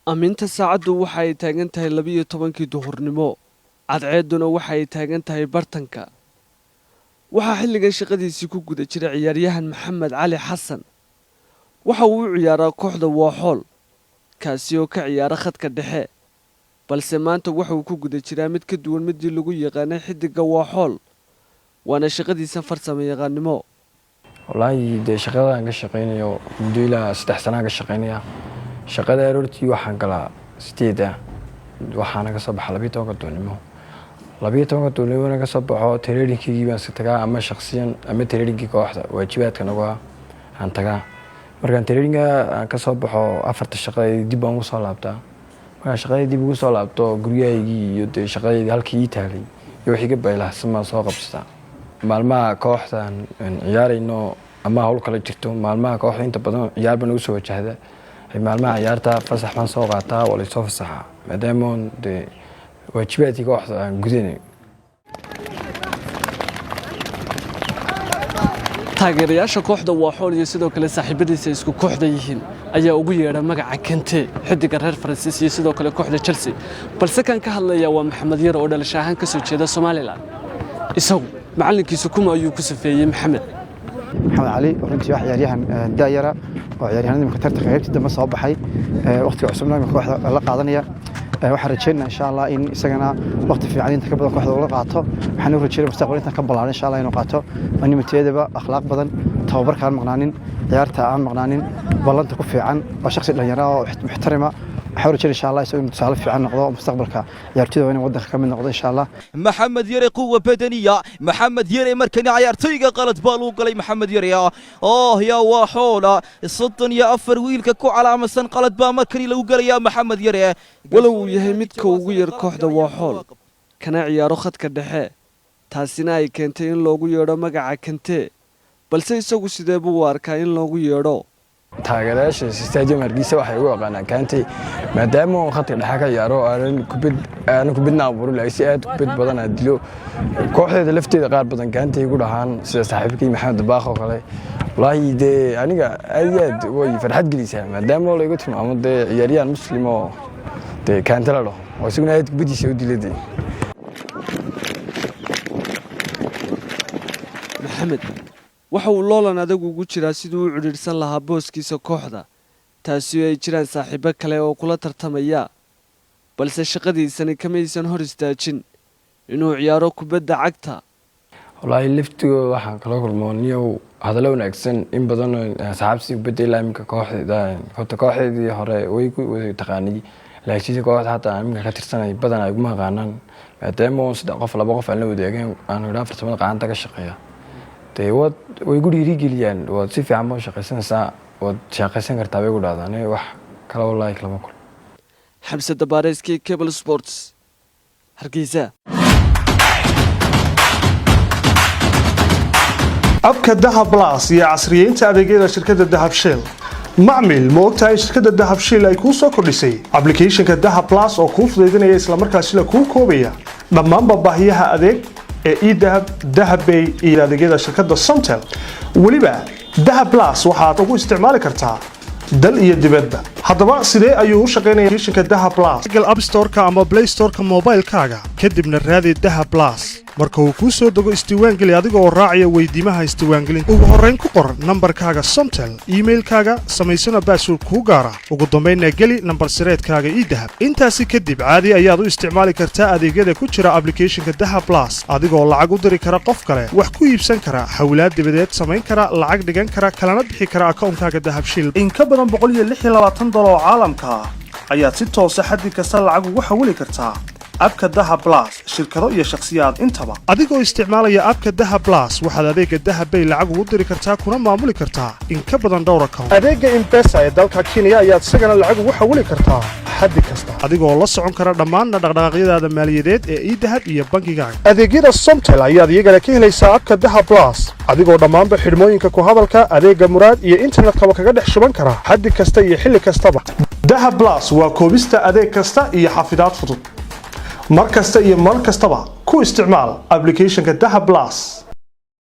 Aminta saacadu waxa ay taagan tahay 12 duhurnimo. Cadceeduna waxa ay taagan tahay bartanka. Waxa xilligan shaqadiisii ku guda jira ciyaaryahan Maxamed Cali Xasan. Waxa uu u ciyaaraa kooxda Waaxool, kaasi oo ka ciyaara khadka dhexe. Balse maanta waxa uu ku guda jiraa mid ka duwan midii lagu yaqaanay xidiga Waaxool. Waana shaqadiisa farsamo yaqaannimo. Wallahi de shaqada aan ka shaqeynayo muddo ilaa 3 sano ka shaqeynaya. Shaqada aroortii waxaan galaa 8 waxaana ka soo baxay 12 doonimo. 12 doonimo ka soo baxo training-kii baan tagaa ama shakhsiyan ama training-kii kooxda waajibaadka naga aan tagaa. Markaan training-ga ka soo baxo 4 shaqada dib aan u soo laabtaa. Markaan shaqada dib ugu soo laabto gurigaygii iyo de shaqada halkii taalay iyo wixii ka baylaa sama soo qabsata. Maalmaha kooxdan ciyaarayno ama hawl kala jirto maalmaha kooxda inta badan ciyaar baan u soo wajahda. maalmaha ciyaarta fasax baan soo qaataa wala soo fasaxa maadaama de waajibaadkii kooxda aan gudanayo. Taageerayaasha kooxda Waaxool iyo sidoo kale saaxiibadiisa isku kooxda yihiin ayaa ugu yeedhay magaca Kante xidiga reer Faransiis iyo sidoo kale kooxda Chelsea. Balse kan ka hadlaya waa Maxamed Yare oo dhalasho ahaan ka soo jeeda Soomaaliland. Isagu macalinkiisu kuma ayuu ku safeeyay Maxamed علي runtii wax ciyaaryahan daayara oo ciyaaryahanada ka tartanka qaybta dambe soo baxay waqtiga cusubna kooxda la qaadanaya waxaan rajaynayaa insha Allah in isagana waqti fiican inta ka badan kooxda ula qaato waxaan u rajaynayaa mustaqbalka ka balaaran insha Allah inuu qaato animateedaba akhlaaq badan tababarka aan maqnaanin ciyaarta aan maqnaanin balanta ku fiican oo shakhsi dhalinyaro oo muxtarima حاول إن شاء الله يسوي تصالح في عنا قضاء مستقبلك يرتدي وين ودخل كم نقضي إن شاء الله. محمد يري قوة بدنية، محمد يري مركني عيارتيجا قالت بالو قالي محمد يري يا واحولة الصدن يا أفر ويلك كو على مسن قالت با مركني لو قال يا محمد يري ولو يهمتك وغير كوحدة Waaxool كان عيارو خدك الدحاء تاسينا أي كنتين لوغو يورو مقع كنتي balse isagu sidee buu arkaa in loogu yeedho taageerayaasha stadium Hargeysa waxay ugu yaqaanaan Kante maadaama uu khadka dhexe ka ciyaaro aan kubadna abuuro si aad kubad badan adilo kooxdeeda lafteeda qaar badan Kante ugu dhahaan sida saaxiibkii Maxamed Baakh oo kale wallahi de aniga aad way farxad gelisay maadaama uu igu tilmaamo de ciyaaryahan muslim oo de Kante la dhaho oo isaguna aad kubadiisa u diladay Maxamed waxa uu loolan adag ugu jiraa sidoo uu ciriirsan lahaa booskiisa kooxda taasi ay jiraan saaxiibo kale oo kula tartamaya balse shaqadiisani kamaysan hor istaajin inuu ciyaaro kubadda cagta wallahi liftigo waxaan kala kulmooniyo hadallo wanaagsan in badan saaxiibsi kubadda ilaaminka kooxdeedii hore way ku taqaanay laakiin kooxda hata iminka ka tirsanay badan ay uma qaanan maadaama saddex qof laba qof aan la wadaageen aan ilaa farsamada gacanta ka shaqeeya تيواد ويقول يريجليان وتصير في عمو شقيسين ساعة وشقيسين كرتابي يقول هذا أنا وح كلا والله يكلم أقول حمزة دباريسكي كيبل سبورتس هرقيزة أبكى الذهب بلاس يا عصريين تأذيجين شركة الذهب شيل معمل موقتها شركة الذهب شيل يكون سكر لسي أبليكيشن كالذهب بلاس أو كوف ذي يسلم مركز شيل كوف كوبية لما بباهيها أذيك ذهب بي إلى ذي شركة سمتل ولبا ذهب بلاس waxaad ugu isticmaali kartaa dal iyo dibadda haddaba sidee ayuu u shaqeynayaa shirkadda Dahab Plus Google App Store-ka ama Play Store-ka mobile-kaaga kadibna raadi Dahab Plus marka uu ku soo dago isdiiwaangeli adiga oo raacaya weydiimaha isdiiwaangelinta ugu horreyn ku qor nambarkaaga Somtel email-kaaga samaysana password ku gaara ugu dambeynna geli nambar sireedkaaga Dahab intaasi kadib caadi ayaad u isticmaali kartaa adeegyada ku jira application-ka Dahab Plus adiga oo lacag u diri kara qof kale wax ku iibsan kara xawlaad dibadeed samayn kara lacag dhigan kara kalana bixi kara account-kaaga Dahab Shield in ka badan $126 oo caalamka ayaad si toos ah xaddi kasta lacag ugu xawili kartaa abka Dahab Plus shirkado iyo shakhsiyaad intaba adigoo isticmaalaya abka Dahab Plus waxaad adeega Dahab Bay lacag ugu diri kartaa kuna maamuli kartaa in ka badan dhowr account adeega M-Pesa ee dalka Kenya ayaad isagana lacag ugu xawili kartaa xaddi kasta adigoo la socon kara dhammaan dhaqdhaqaaqyadaada maaliyadeed ee Dahab iyo bankigaaga adeegyada Somtel ayaad iyagana ka helaysaa abka Dahab Plus adigoo dhammaanba xidhmooyinka ku hadalka adeega muraad iyo internetka kaga dhex shuban kara xaddi kasta iyo xilli kastaba Dahab Plus waa koobista adeeg kasta iyo xafidaad fudud markasta iyo mar kastaba ku isticmaal application-ka Dahab Plus